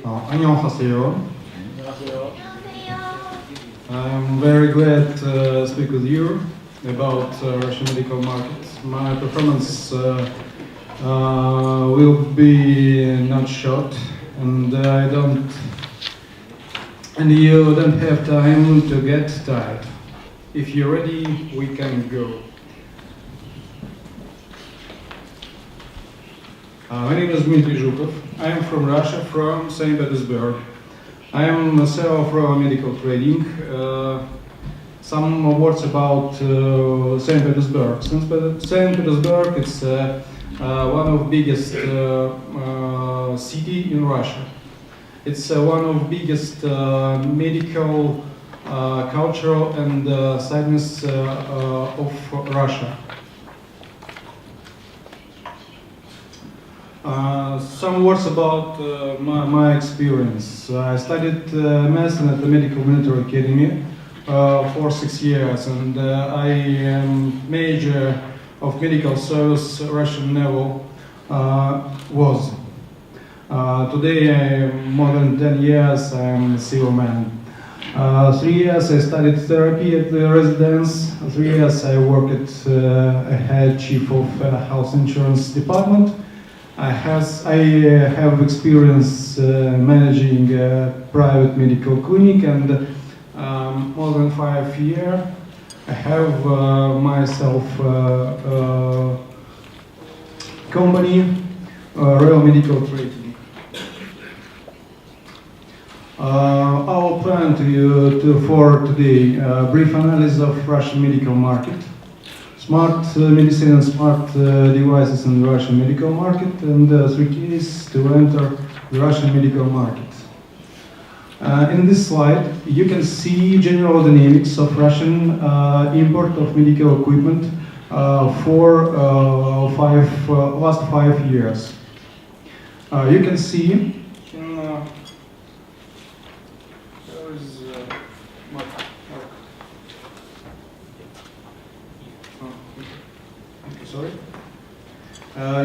안녕하세요. I'm very glad to speak with you about Russian medical markets. My performance will be not short, and you don't have time to get tired. If you're ready, we can go. My name is Dmitry Zhukov. I am from Russia, from St. Petersburg. I am a seller of medical trading. Some words about St. Petersburg. St. Petersburg is one of the biggest city in Russia. It's one of the biggest medical, cultural and science of Russia. Some words about my experience. I studied medicine at the Medical Military Academy for 6 years, and I am major of medical service Russian Naval was. Today, more than 10 years, I am a civil man. 3 years I studied therapy at the residence. 3 years I worked as head chief of health insurance department. I have experience managing a private medical clinic, and more than 5 years I have myself company, Royal Medical Trading. Our plan for today, brief analysis of Russian medical market. Smart medicine and smart devices in the Russian medical market, and 3 keys to enter the Russian medical market. In this slide, you can see general dynamics of Russian import of medical equipment for last 5 years. You can see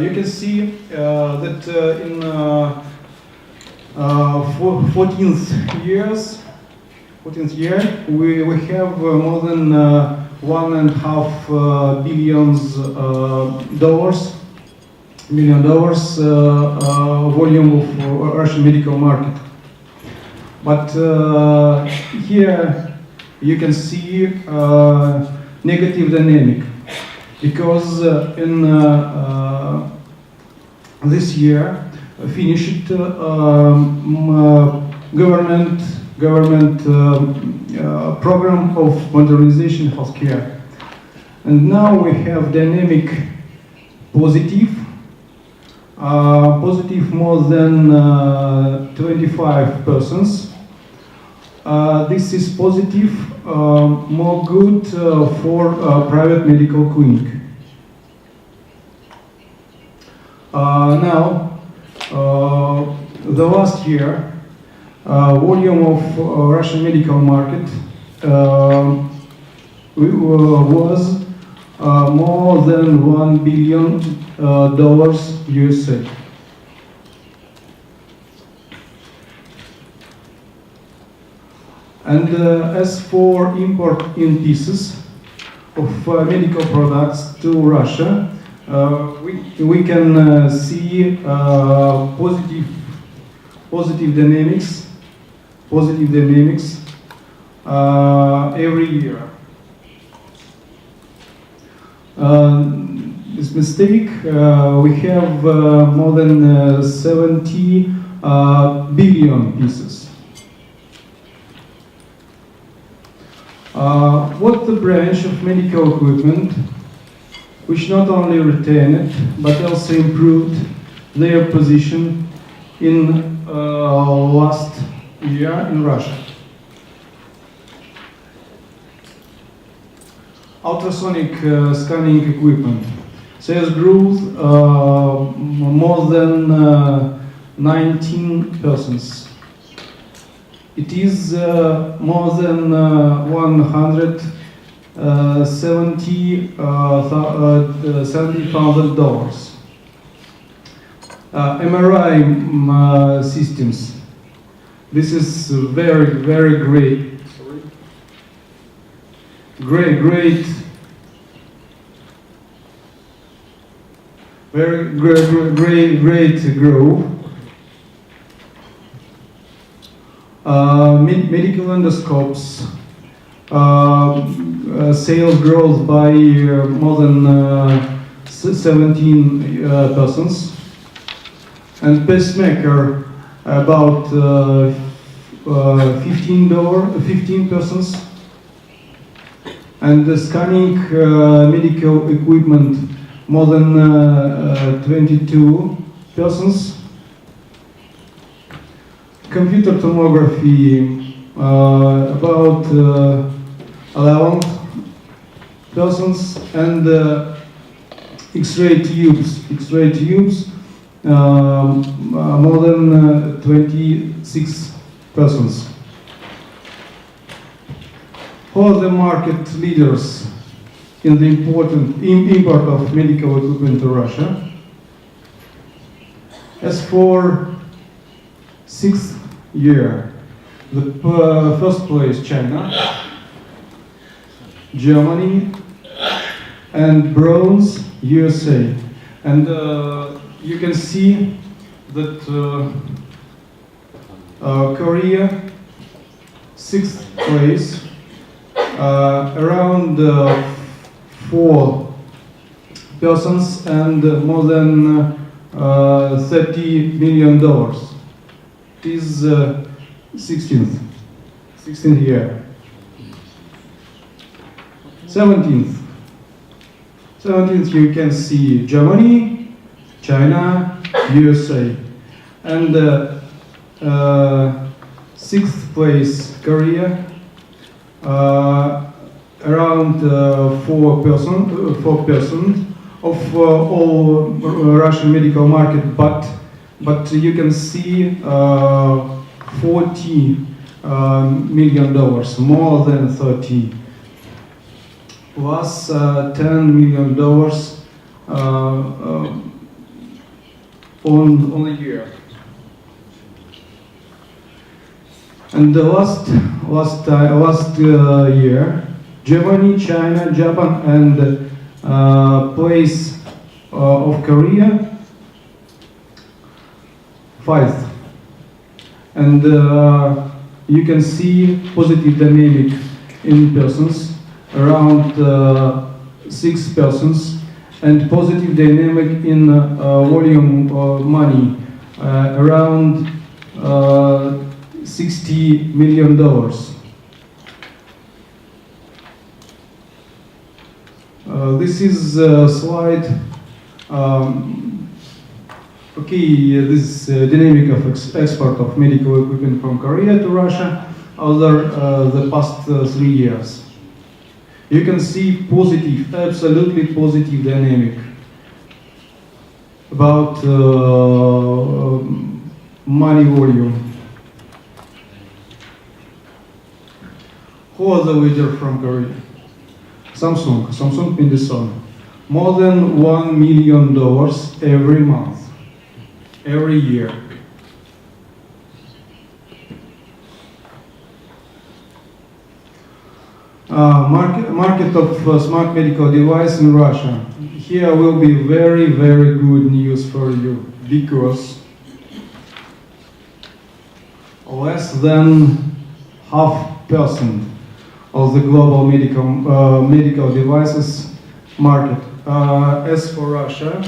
you can see that in 14th year we have more than $1.5 million volume of Russian medical market. But here you can see negative dynamic, because in this year finished government program of modernization healthcare, and now we have dynamic positive more than 25%. This is positive, more good for private medical clinic. Now, the last year, volume of Russian medical market was more than $1 billion USA. And as for import in pieces of medical products to Russia, we can see positive dynamics every year. This mistake, we have more than 70 billion pieces. What the branch of medical equipment which not only retained but also improved their position in last year in Russia. Ultrasonic scanning equipment. Sales growth more than 19%. It is more than $70,000. MRI systems. This is very, very great. Sorry. Great, very great growth. Medical endoscopes sales growth by more than 17%, and pacemaker about 15%, and the scanning medical equipment more than 22%. Computer tomography about 11%, and X-ray tubes more than 26%. Who are the market leaders in the import of medical equipment to Russia? As for 6th year, the first place China, Germany, and bronze USA. And you can see that Korea, 6th place, around 4 persons and more than $30 million. Is 16th year. 17th you can see Germany, China, USA, and 6th place Korea, around 4% of all Russian medical market, but you can see $40 million, more than 30, plus $10 million on a year. And the last year, Germany, China, Japan, and place of Korea, 5th. And you can see positive dynamic in persons, around 6 persons, and positive dynamic in volume money, around $60 million. This is a slide. This dynamic of export of medical equipment from Korea to Russia over the past 3 years. You can see positive, absolutely positive dynamic about money volume. Who are the leader from Korea? Samsung Pindyson. More than $1 million every month, every year. Market of smart medical device in Russia. Here will be very, very good news for you, because less than 0.5% of the global medical devices market. As for Russia,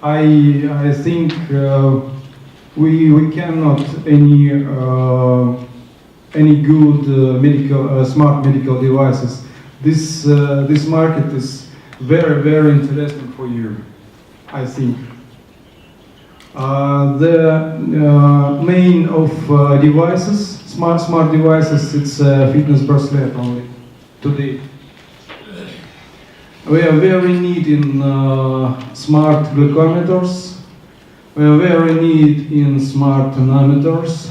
I think we cannot any good smart medical devices. This market is very, very interesting for you, I think. The main of devices, smart devices, it's a fitness bracelet only today. We are very need in smart glucometers. We are very need in smart tonometers.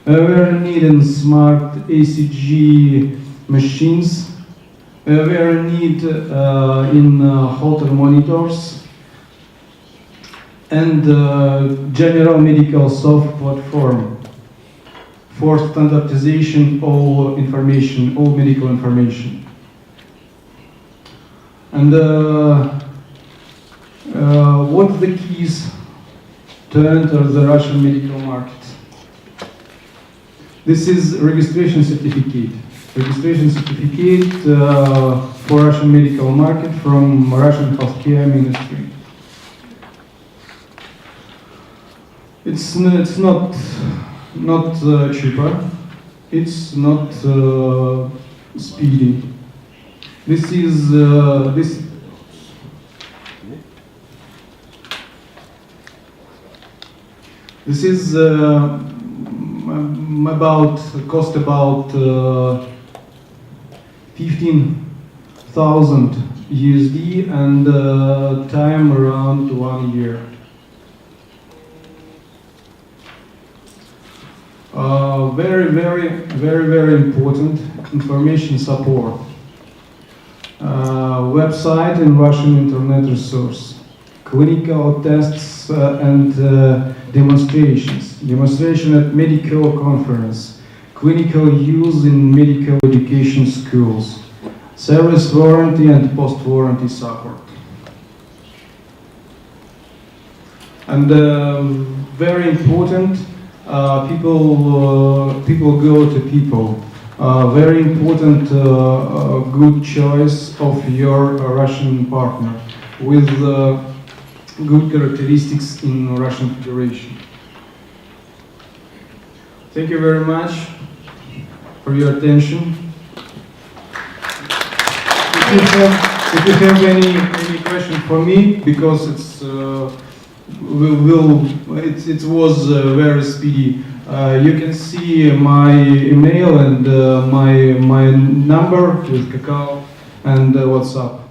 We are very need in smart ECG machines. We are very need in Holter monitors. and general medical soft platform for standardization all information, all medical information. And what are the keys to enter the Russian medical market? This is registration certificate. Registration certificate for Russian medical market from Russian Healthcare Ministry. It's not cheaper. It's not speedy. This is cost about 15,000 USD and time around 1 year. Very important information support. Website and Russian internet resource. Clinical tests and demonstrations. Demonstration at medical conference. Clinical use in medical education schools. Service warranty and post-warranty support. And very important, people go to people. Very important, good choice of your Russian partner with good characteristics in Russian Federation. Thank you very much for your attention. If you have any question for me, because it was very speedy. You can see my email and my number with Kakao and WhatsApp.